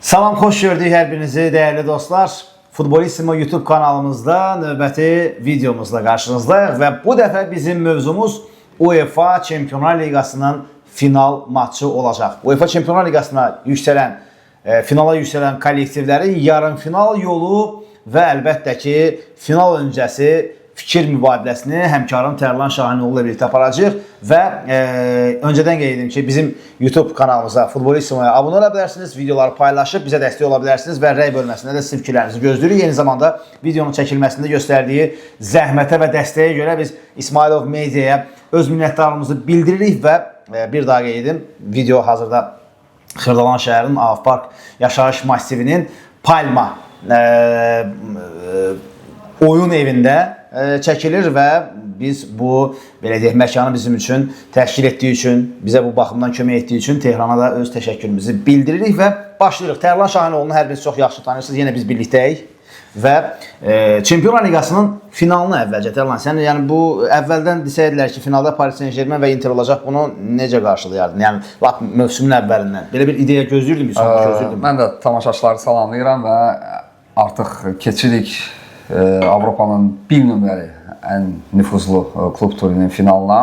Salam, xoş gördük hər birinizi, dəyərli dostlar. Futbolissimo YouTube kanalımızda növbəti videomuzla qarşınızdayıq və bu dəfə bizim mövzumuz UEFA Çempionlar Liqasının final matçı olacaq. UEFA Çempionlar Liqasına finala yüksələn kollektivlərin yarım final yolu və əlbəttə ki, final öncəsi fikir mübadiləsini həmkarım Tərlan Şahinoğlu ilə birlikdə aparacaq və öncədən qeyd edim ki, bizim YouTube kanalımıza, Futbolissimo'ya abunə ola bilərsiniz, videoları paylaşıb bizə dəstək ola bilərsiniz və rəy bölməsində də sizin fikirlərinizi gözləyirik. Eyni zamanda videonun çəkilməsində göstərdiyi zəhmətə və dəstəyə görə biz İsmailov Mediaya öz minnətdarlığımızı bildiririk və bir daha qeyd edim, video hazırda Xırdalan şəhərinin Avpark yaşayış massivinin Palma oyun evində çəkilir və biz bu belə deyək məkanı bizim üçün təşkil etdiyi üçün, bizə bu baxımdan kömək etdiyi üçün Tehrana da öz təşəkkürümüzü bildiririk və başlayırıq. Tərlan Şahinoğlu'nu hər biriniz çox yaxşı tanıyırsınız. Yenə biz birlikdəyik və Çempionlar Liqasının finalını əvvəlcə Tərlan, sən yəni bu əvvəldən desəydilər ki, finalda Paris Saint-Germain və Inter olacaq, bunu necə qarşılayardın? Yəni lap mövsümün əvvəlindən belə bir ideya gözləyirdin, bir sonraki gözləyirdin. Mən də tamaşaçıları salamlayıram və artıq keçirik Avropanın bir nömrəli ən nüfuzlu klub turunun finalına.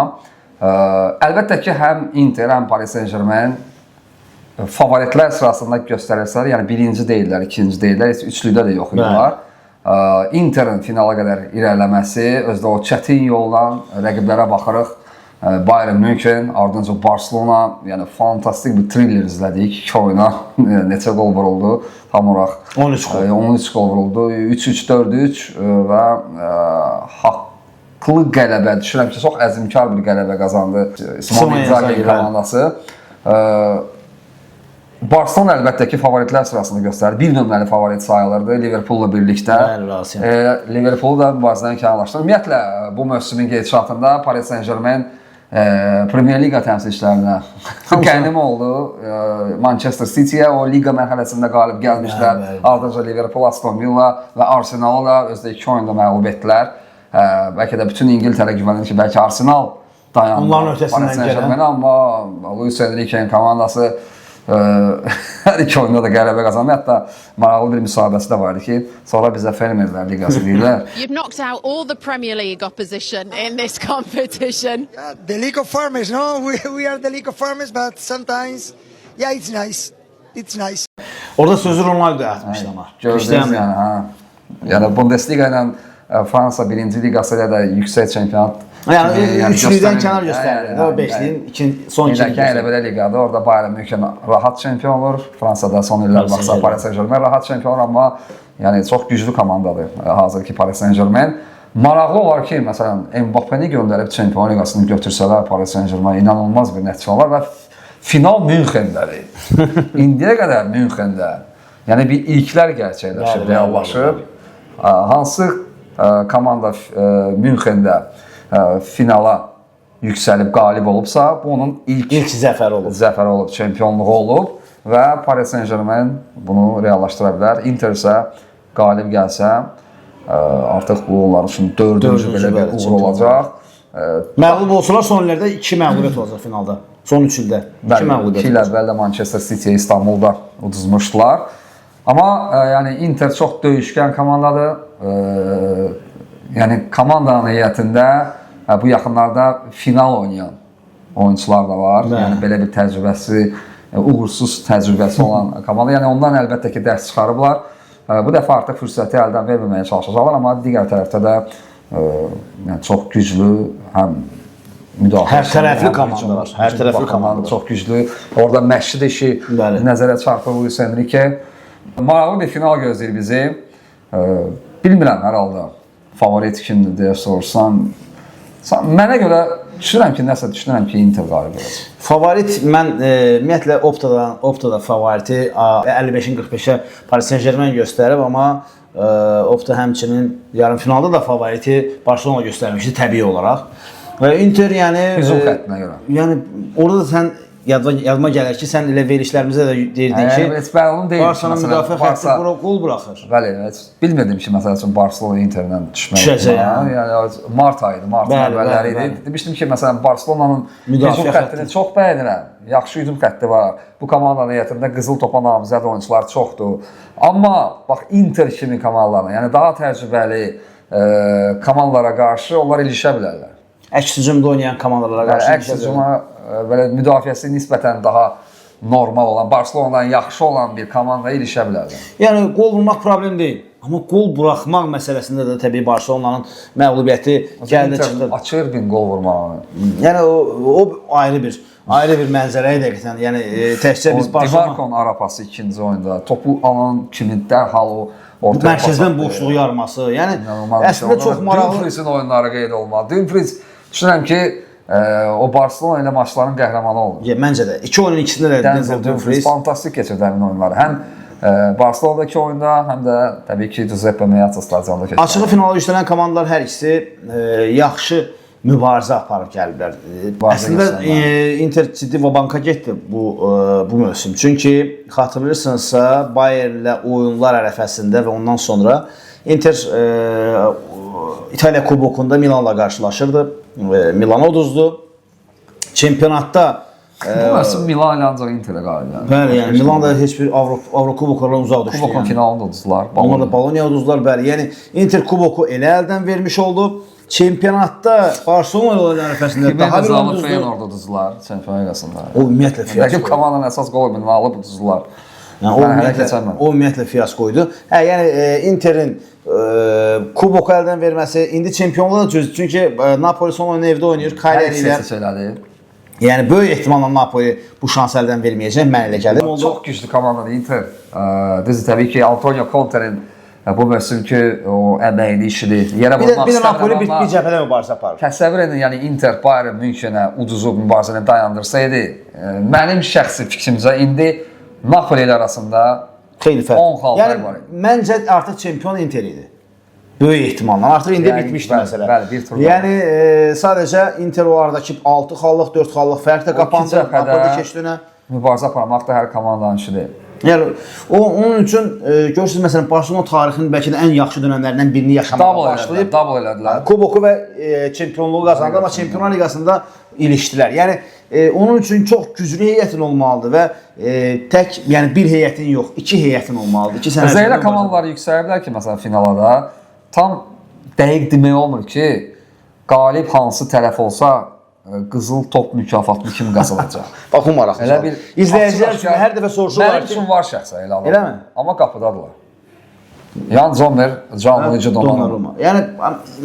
Əlbəttə ki, həm Inter, həm Paris Saint-Germain favoritlər sırasında göstərilsələr, yəni birinci deyirlər, ikinci deyirlər, heç üçlüdə də yox idilər. Inter'in finala qədər irəliləməsi, özdə o çətin yolla rəqiblərə baxırıq. Bayern München, ardınca Barcelona, yəni fantastik bir thriller izlədik. 2 oyuna neçə qol vuruldu? Tam olaraq 13 qol vuruldu. 3-3, 4-3 və haqlı qələbə, düşünürəm ki, çox əzmkar bir qələbə qazandı İsmail İnzaghi komandası. Barcelona əlbəttə ki, favoritlər sırasında göstərir. Bir nömrəli favorit sayılırdı Liverpool'la birlikdə. Liverpool'u da mübarizədən kənarlaşdırır. Ümumiyyətlə, bu mövsümün gedişatında Paris Saint-Germain Premier Liga təmsilçilərinə qənim oldu. Manchester City'yə o liga mərhələsində qalib gəlmişlər. Ardınca Liverpool, Aston Villa və Arsenal'ı da özdə 2 oyunda məğlub etdilər. Bəlkə də bütün İngiltərə güvənir ki, bəlkə Arsenal dayandı. Onların ötəsindən gələn. Amma Luis Enrique'nin komandası hər iki oyunda da qələbə qazandı. Hətta maraqlı bir müsahibəsi də vardı ki, sonra bizə Fermerlər Liqası deyirlər. You've knocked out all the Premier League opposition in this competition. Yeah, the League of Farmers, no? We are the League of Farmers, but sometimes, yeah, it's nice. It's nice. Orada sözü Ronaldo atmışdı ama. Gördünüz yəni, ha. Yəni Bundesliga ilə Fransa 1-ci liqası ilə də yüksək çempionat. Yəni üçlüdən kənar göstərir. O 5-liyin son 2 elə belə liqada orada Bayern München rahat çempion olur. Fransada son illər baxsa Paris Saint-Germain rahat çempion olur, amma yəni çox güclü komandadır hazırki Paris Saint-Germain. Maraqlı olar ki, məsələn, Mbappé'ni göndərib Çempionlar Liqasını götürsələr Paris Saint-Germain inanılmaz bir nəticə olar və final Münxendədir. İndiyə qədər Münxendə. Yəni bir ilklər gerçəkləşib, reallaşıb. Hansı komanda Münxendə finala yüksəlib qalib olubsa, bu onun ilk zəfəri olub, çempionluğu olub və Paris Saint-Germain bunu reallaşdıra bilər. Inter isə qalib gəlsə, artıq bu onlar üçün 4-cü belə bir uğur olacaq. Məğlub olsalar son illərdə 2 məğlubiyyət olacaq finalda. Son 3 ildə 2 məğlubiyyət. 2 il əvvəl də Manchester City'yə İstanbulda uduzmuşdular. Amma yəni Inter çox döyüşkən komandadır. Yəni komandanın heyətində bu yaxınlarda final oynayan oyuncular da var. Yəni belə bir təcrübəsi, uğursuz təcrübəsi olan komanda. Yəni ondan əlbəttə ki, dərs çıxarıblar. Bu dəfə artıq fürsəti əldən verməməyə çalışacaqlar, amma digər tərəfdə də yəni çox güclü həm müdafiə. Hər tərəfli komandalar. Hər tərəfli komanda çox güclü. Orada məşqçi işi nəzərə çarpır Luis Enrique. Maraqlı bir final gözləyir bizi. Bilmirəm hər halda favorit kimdir deyə sorsan. Mənə görə düşünürəm ki, Inter qalib olacaq. Favorit, mən ümumiyyətlə Optada favoriti 55-in 45-ə Paris Saint-Germain göstərib, amma Opta həmçinin yarım finalda da favoriti Barcelona göstərmişdi təbii olaraq. Və Inter yəni hücum xəttinə görə. Yəni orada da sən yadıma gəlir ki, sən elə verilişlərimizdə də deyirdin ki, heç məlum deyil. Barsanın müdafiə xətti bura qol buraxır. Bəli, heç bilmirdim ki, məsəl üçün Barcelona Interlə Düşəcək, yəni. Yəni mart ayıdır, mart əvvəlləri idi. Demişdim ki, məsələn Barcelonanın hücum xəttini çox bəyənirəm. Yaxşı hücum xətti var. Bu komandanın heyətində qızıl topa namizəd oyunçular çoxdur. Amma bax Inter kimi komandalarına, yəni daha təcrübəli komandalara qarşı onlar ilişə bilərlər. Əks hücumda oynayan komandalara qarşı Əks hücuma belə müdafiəsi nisbətən daha normal olan, Barcelonadan yaxşı olan bir komandaya ilişə bilərlər. Yəni qol vurmaq problem deyil. Amma qol buraxmaq məsələsində də təbii Barcelonanın məğlubiyyəti gəldi çıxdı. Açır bir qol vurmağı. Yəni o ayrı bir mənzərə idi həqiqətən. Yəni təkcə biz Barcelona Divarkon arapası ikinci oyunda topu alan kimi dərhal o mərkəzdən boşluğu yarması. Yəni əslində çox maraqlı. Dumfries'in oyunları qeyd olmalı. Dumfries düşünürəm ki, o Barcelona ilə maçların qəhrəmanı oldu. Məncə də. İki oyunun ikisində də Denzel Dumfries fantastik keçirdi həmin oyunları. Həm Barcelona'dakı oyunda, həm də təbii ki, Giuseppe Meazza stadionunda keçirdi. Açığı finala yüksələn komandalar hər ikisi yaxşı mübarizə aparıb gəliblər. Əslində Inter ciddi vabanka getdi bu mövsüm. Çünki xatırlayırsınızsa Bayernlə oyunlar ərəfəsində və ondan sonra Inter İtaliya kubokunda Milanla qarşılaşırdı. Milan uduzdu. Çempionatda Bu mövsüm Milan ilə ancaq Interə qalib yəni. Bəli, yəni Milan da heç bir Avrokuboklardan uzaq düşdü. Kubokun finalında uduzdular. Onlar da Bologna uduzdular, bəli. Yəni Inter kuboku elə əldən vermiş oldu. Çempionatda Barcelona ilə ərəfəsində daha bir uduzdular. Feyenoord uduzdular Çempionlar Liqasında. O ümumiyyətlə fiyasko. Rəqib komandanın əsas qolunu alıb uduzdular. Yəni o ümumiyyətlə fiyaskoydu. Hə, yəni Interin kuboku əldən verməsi indi çempionluğa da düzdür. Çünki Napoli son oyunu evdə oynayır, Cagliari ilə. Yəni böyük ehtimalla Napoli bu şansı əldən verməyəcək, mənə elə gəlir. Çox güclü komandadır Inter. Düzdür, təbii ki, Antonio Conte'nin bu mövsümki o əməyli işidir. Yerə vurmaq bir də Napoli bir cəbhədə mübarizə aparır. Təsəvvür edin, yəni Inter Bayern Münchenə uduzub mübarizəni dayandırsaydı, mənim şəxsi fikrimcə indi Napoli ilə arasında xeyli fərq. 10 xal fərq var. Məncə artıq çempion Inter idi. Böyük ehtimalla. Artıq indi bitmişdi məsələ. Bəli, bir tur. Yəni sadəcə Inter o aradakı 6 xallıq, 4 xallıq fərqlə qapandı, Napoli keçdinə. Mübarizə aparmaq da hər komandanın işidir. Yəni onun üçün görürsüz məsələn Barcelona tarixinin bəlkə də ən yaxşı dövrlərindən birini yaşamağa başlayıb. Double elədilər. Kuboku və çempionluğu qazandı, amma Çempionlar Liqasında ilişdilər. Yəni onun üçün çox güclü heyətin olmalıdır və tək, yəni bir heyətin yox, iki heyətin olmalıdır. Özəyilə komandalar yüksəliblər ki, məsələn finala da tam dəqiq demək olmur ki, qalib hansı tərəf olsa qızıl top mükafatını kimi qazanacaq. Bax bu maraqlı. Elə bir izləyicilər üçün hər dəfə soruşurlar ki, mənim üçün var şəxsən elə Eləmi? Amma qapıdadılar. Yan Zomer, Gianluigi Donnarumma. Yəni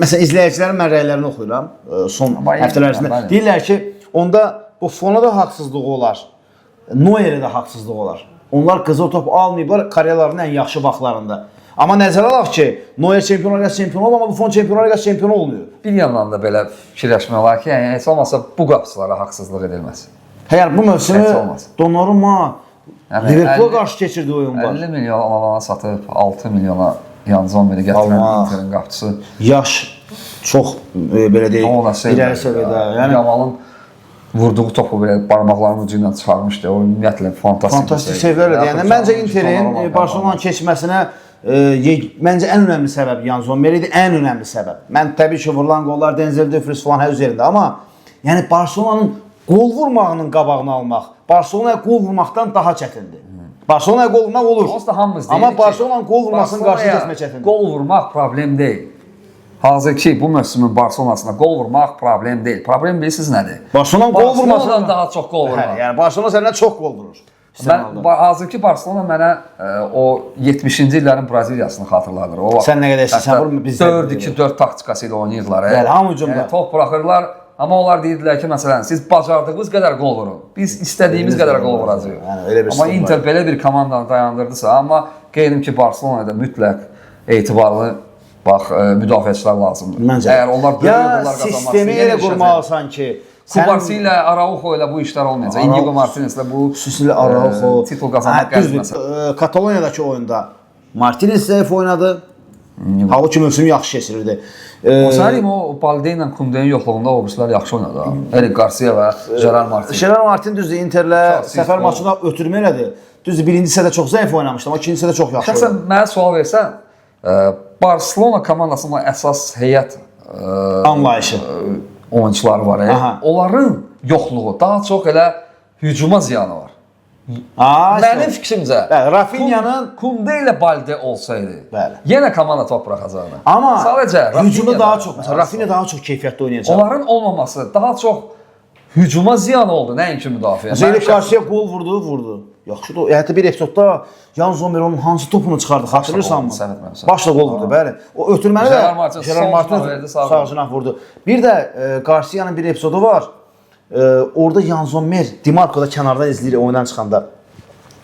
məsələn izləyicilərin mən rəylərini oxuyuram son həftələr ərzində. Deyirlər ki, onda Buffona da haqsızlığı olar. Neuerə də haqsızlığı olar. Onlar qızıl top almayıblar kariyeralarının ən yaxşı vaxtlarında. Amma nəzərə alaq ki, Neuer Çempionlar Liqası çempionu olub, amma Buffon Çempionlar Liqası çempionu olmuyor. Bir yandan da belə fikirləşmək olar ki, yəni heç olmasa bu qapıçılara haqsızlıq edilməz. Yəni bu mövsümü Donnarumma Liverpool'a qarşı keçirdi oyun var. 50 milyon alana satıb 6 milyona Yan Zommeri gətirən Interin qapıçısı. Yaş çox belə deyək, irəli səviyyədə. Yəni Yamalın vurduğu topu belə barmaqlarının ucu ilə çıxarmışdı. O ümumiyyətlə fantastik səviyyələrdir. Yəni məncə Interin Barcelona'nın keçməsinə məncə ən önəmli səbəb Yan Zommer idi, ən önəmli səbəb. Mən təbii ki, vurulan qollar Denzel Dumfries falan hər üzərində, amma yəni Barcelona'nın qol vurmağının qabağını almaq Barcelona'ya qol vurmaqdan daha çətindir. Barcelona'ya qol vurmaq olur. Amma Barcelona'nın qol vurmasının qarşısını kəsmək çətindir. Qol vurmaq problem deyil. Hazırki bu mövsümün Barcelona'sına qol vurmaq problem deyil. Problem bilirsiniz nədir? Barcelona'nın qol vurmasından Barcelona'dan daha çox qol vurmaq. Yəni Barcelona səndən çox qol vurur. Hazırki Barcelona mənə o 70-ci illərin Braziliyasını xatırladır. Sən nə qədər istəyirsən, biz 4-2-4 taktikası ilə oynayırdılar. Bəli, hamı hücumda. Top buraxırlar, amma onlar deyirdilər ki, məsələn, siz bacardığınız qədər qol vurun. Biz istədiyimiz qədər qol vuracağıq. Amma Inter belə bir komandanı dayandırdısa, amma qeyrim ki, Barcelona'da mütləq etibarlı müdafiəçilər lazımdır. Əgər onlar böyük uğurlar qazanmaq sistemi elə qurmalısan ki, Kubarsi ilə, Araujo ilə bu işlər olmayacaq. Inigo Martinez ilə bu Araujo titul qazanmaq qəlb məsələ. Kataloniyadakı oyunda Martinez zəif oynadı. Halbuki mövsüm yaxşı keçirirdi. Sanırım o Balde ilə Kunde'nin yoxluğunda o birislər yaxşı oynadı. Eric Garcia və Gerard Martin. Gerard Martin düzdür Interlə Çox səfər sistem. maçında ötürmə elədi. Düzdür birinci hissədə çox zəif oynamışdı, amma ikinci hissədə çox yaxşı Şəxsən oynadı. mənə sual versən, Barcelona komandasının əsas heyət Anlayışı. oyunçuları var. Aha. Onların yoxluğu daha çox elə hücuma ziyanı var. Mənim fikrimcə, Bəli, Rafinyanın Kunde ilə Balde olsaydı, Bəli. yenə komanda top buraxacaqdı. amma sadəcə hücumda Rafinha daha da- çox, məsələn, Rafinha daha çox keyfiyyətli oynayacaq. Onların olmaması daha çox hücuma ziyanı oldu, nəinki müdafiə. Zeynep Qarşıya gol vurdu. Yaxşıdır. Hətta bir epizodda Jan Zomer onun hansı topunu çıxardı, xatırlayırsanmı? Başla qol vurdu, Başla gol vurdu, bəli. O ötürməni Gerard Martin də Gerard sol Martin cinah verdi, sağ sağ cinah vurdu. Bir də Garcia'nın bir epizodu var. Orada Jan Zomer Dimarco'da kənardan izləyir oyundan çıxanda.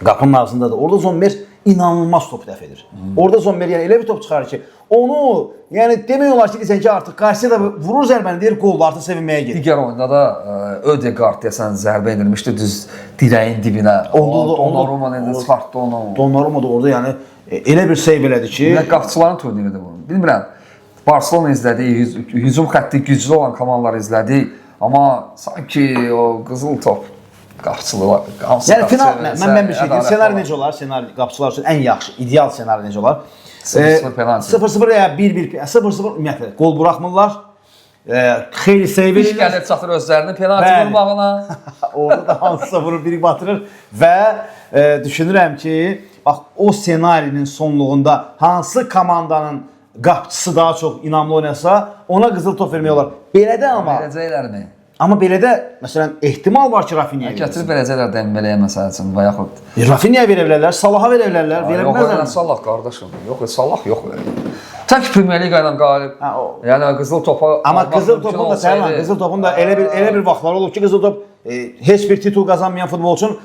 Qapının ağzındadır. Orada Zomer inanılmaz top dəf edir. Orada Zomer yəni elə bir top çıxarır ki, onu yəni demək olar ki, desən ki, artıq Garcia da vurur zərbəni, deyir qol, artıq sevinməyə gedir. Digər oyunda da Ödegaard deyəsən zərbə endirmişdi düz dirəyin dibinə. Donnarumma necə çıxartdı onu. Donnarumma da orada yəni elə bir seyv elədi ki, Yəni qapıçıların turniridir bu. Bilmirəm. Barcelona izlədik, hücum xətti güclü olan komandaları izlədik, amma sanki o qızıl top qapıçılığı. yəni final mən bir şey deyim, senari necə olar? Senari qapıçılar üçün ən yaxşı, ideal senari necə olar? 0-0 penalti. 0-0 ya 1-1, 0-0 ümumiyyətlə qol buraxmırlar. Xeyli seyv İş edirlər. gəlir çatır özlərinin penalti Bəli. vurmağına. Orada da hansısa vurur, biri batırır və düşünürəm ki, bax o senarinin sonluğunda hansı komandanın qapıçısı daha çox inamlı oynasa, ona qızıl top vermək olar. Belə də amma Verəcəklərmi? amma belə də məsələn ehtimal var ki, Rafinha'ya Gətirib verilsin. verəcəklər Dembeleyə məsəl üçün və yaxud Rafinha'ya verə bilərlər, Salah'a verə bilərlər, verə Yox, bilməzlər. Salah qardaşım. Yox, Salah yox. Tək Premier Liqa ilə qalib. Ha, o- Yəni qızıl topa Amma almaq qızıl mümkün topun da olsaydı- Sərman, qızıl topun da elə bir vaxtlar olub ki, qızıl top heç bir titul qazanmayan futbolçunun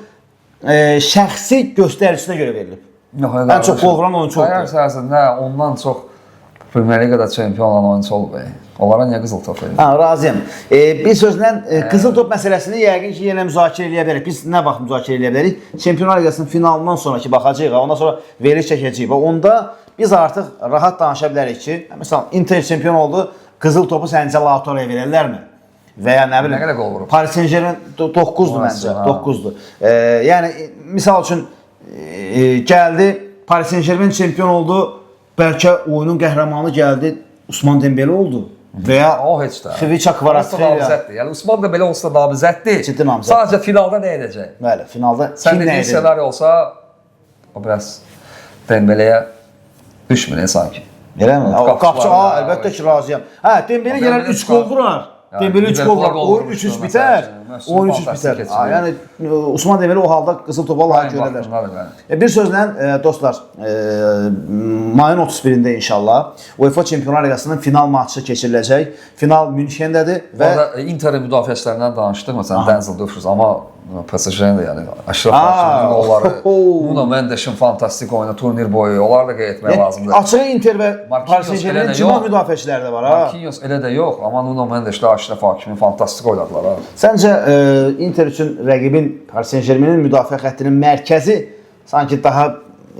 şəxsi göstərisinə görə verilib. Yox, Ən çox gol vuran oyunçu oldu. Xəyal səhəsində ondan çox Premier Liqada çempion olan oyunçu olub. Onlara niyə qızıl top verir? Ha, razıyam. Bir sözlə qızıl top məsələsini yəqin ki, yenə müzakirə eləyə bilərik. Biz nə vaxt müzakirə eləyə bilərik? Çempionlar Liqasının finalından sonraki baxacağıq, ondan sonra veriş çəkəcəyik. Və onda biz artıq rahat danışa bilərik ki, məsələn, Inter çempion oldu, qızıl topu səncə Lautaro'ya verərlərmi? Və ya nə bilim, Nə qədər gol vurub? Paris Saint-Germain 9-dur məncə, 9-dur. Yəni misal üçün gəldi Paris Saint-Germain çempion oldu, bəlkə oyunun qəhrəmanı gəldi, Usman Dembele oldu. Və ya O heç də. Xviça Kvaratskhelia. Namizəddir. Yəni Usman da belə olsa namizəddir. Ciddi namizəd. Sadəcə finalda nə edəcək? Bəli, finalda Sən kim nə dediyin edir? senari olsa o biraz Dembeleyə düşmür sanki. Eləmi? Qapıçılar Qapıçı, da, əlbəttə ki, razıyam. Hə, Dembele gələr Dembele 3 gol vurar. Yəni, Dembele 3 gol vurar. Liverpool Oyun gol 3-3 vurmuşdu bitər. məsələn. Oyun 3-3 Fantastik bitər. keçirir. Yəni Usman Dembele o halda qızıl topa layiq görərlər. Bir sözlə dostlar, mayın 31-də inşallah UEFA Çempionlar Liqasının final matçı keçiriləcək. Final Münxendədir və Orada Interin müdafiəçilərindən danışdıq. Məsələn, Denzel Dumfries, amma PSG-nin də yəni Aşraf Hakiminin qolları, Nuno Mendes-in fantastik oyunu turnir boyu, onları da qeyd etmək lazımdır. açığı Inter və Marquinhos Paris Saint-Germain elə də cima yox. müdafiəçiləri də var ha. Marquinhos elə də yox, amma Nuno Mendes ilə Aşraf Hakimi fantastik oynadılar ha. Səncə Inter üçün rəqibin Paris Saint-Germainin müdafiə xəttinin mərkəzi sanki daha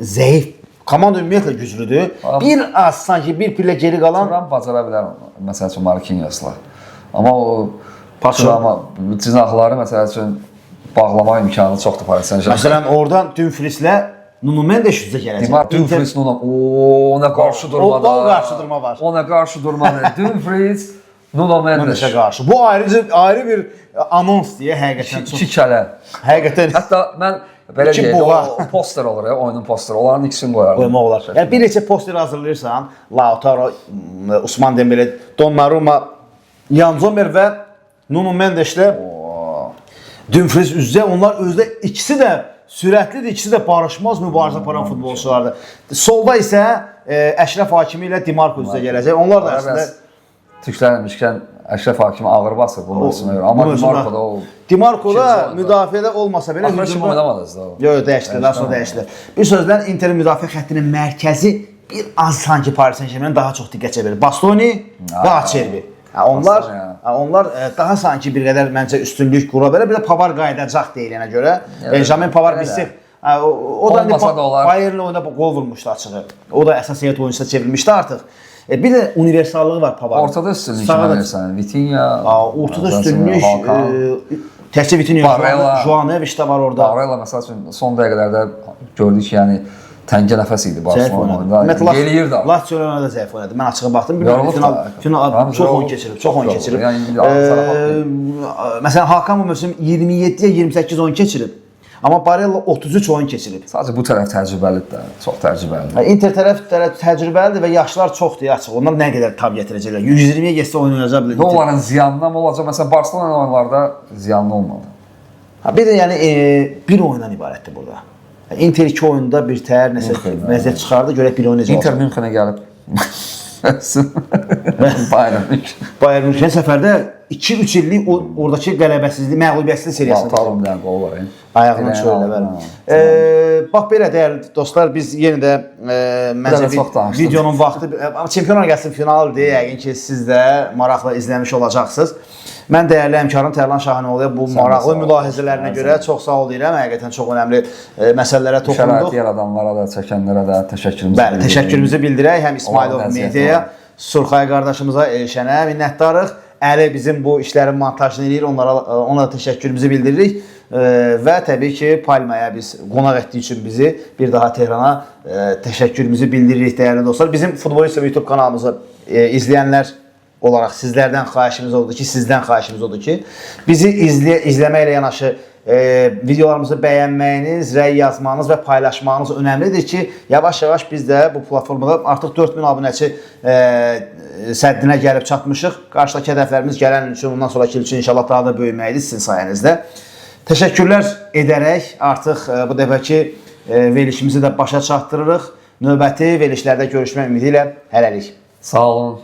zəif, komanda ümumiyyətlə güclüdür. Bir az sanki bir pillə geri qalan Turan bacara bilər məsəl üçün Marquinhosla. Amma o Paço. amma cinahları məsəl üçün bağlama imkanı çoxdur Paris Saint-Germain. məsələn oradan Dumfrieslə Nuno Mendes üzə gələcək. Dimar Dumfries Nuno ona qarşı durmada. O qarşı durma var. Ona qarşı durmadı. Dumfries Nuno Mendes. Mendes'ə qarşı. Bu ayrı bir anons deyə həqiqətən çox. İki kələ. Həqiqətən Hətta mən belə İki deyək, buğa. o poster olur ya, oyunun posteri. Onların ikisini qoyardım. qoymaq olar. Yəni bir neçə poster hazırlayırsan, Lautaro, Usman Dembele, Donnarumma, Jan Zomer və Nuno Mendeslə Dumfries üzrə onlar özdə ikisi də sürətlidir, ikisi də barışmaz mübarizə aparan futbolçulardır. Solda isə Əşrəf Hakimi ilə Dimarco üzrə gələcək. Onlar da əslində Türklənmişkən Əşrəf Hakimi ağır basır bu mövsümə görə. Amma Dimarco da o Dimarco da ikinci oyunda. müdafiədə olmasa belə Axırı kimi oynamadı da o. Yox, dəyişdilər, daha sonra dəyişdilər. Bir sözlə Interin müdafiə xəttinin mərkəzi bir az sanki Paris Saint-Germain daha çox diqqət çəkir. Bastoni və Acerbi. Onlar daha sanki bir qədər məncə üstünlük qura bilər. Bir də Pavar qayıdacaq deyilənə görə. Benjamin Pavar bilsin. O da Olmasa da olar. Bayernlə oyunda qol vurmuşdu açığı. O da əsas heyət oyunçusu çevrilmişdi artıq. Bir də universallığı var Pavarın. Ortada üstünlük verirsən. Vitinha, ortada üstünlük Hakan, təkcə Vitinha, Barella. Joanovic də var orada. Barella məsəl üçün son dəqiqələrdə gördük ki, yəni təngə nəfəs idi Barcelona oyunda. Gəlirdi. Lazio oyunda da zəif oynadı. Mən açığı baxdım. Yorulub Çox oyun keçirib, çox oyun keçirib. Yəni Məsələn, Hakan bu mövsüm 27-yə 28 oyun keçirib. Amma Barella 33 oyun keçirib. sadəcə bu tərəf təcrübəlidir də, çox təcrübəlidir. Inter tərəf təcrübəlidir və yaşlar çoxdur açıq. Onlar nə qədər tab gətirəcəklər? 120-yə getsə oyun oynayacaq bilər. Və onların ziyanına mı olacaq? Məsələn, Barcelona oyunlarda ziyanlı olmadı. Bir də yəni bir oyundan ibarətdir burada. Inter 2 oyunda bir təhər nəsə vəziyyət çıxardı, görək bir oyun necə olacaq. Inter Münchenə gəlib. Bayern München. Bayern München səfərdə 2-3 illik oradakı qələbəsizlik, məğlubiyyətsizlik seriyasını Lautaro bir dənə qol var. ayağının şöyle bəli. Bax belə dəyərli dostlar, biz yenə də məncə videonun vaxtı Çempionlar Liqası finalıdır. Yəqin ki, siz də maraqla izləmiş olacaqsınız. Mən dəyərli həmkarım Tərlan Şahinoğluya bu maraqlı mülahizələrinə görə çox sağ ol deyirəm. Həqiqətən çox önəmli məsələlərə toxunduq. Şərait yaradanlara da, çəkənlərə də təşəkkürümüzü bildirək. Bəli, təşəkkürümüzü bildirək. Həm İsmailov Mediaya, Surxay qardaşımıza, Elşənə minnətdarıq. Əli bizim bu işlərin montajını eləyir, ona da təşəkkürümüzü bildiririk. Və təbii ki, Palmaya biz qonaq etdiyi üçün bizi bir daha Tehrana təşəkkürümüzü bildiririk dəyərli dostlar. Bizim Futbolist YouTube kanalımızı izləyənlər olaraq sizlərdən xahişimiz odur ki, bizi izləməklə yanaşı videolarımızı bəyənməyiniz, rəy yazmanız və paylaşmanız önəmlidir ki, yavaş-yavaş biz də bu platformada artıq 4000 abunəçi səddinə gəlib çatmışıq. Qarşıdakı hədəflərimiz gələn üçün, ondan sonraki il üçün inşallah daha da böyüməkdir sizin sayənizdə. Təşəkkürlər edərək artıq bu dəfəki verilişimizi də başa çatdırırıq. Növbəti verilişlərdə görüşmək ümidi ilə hələlik. Sağ olun.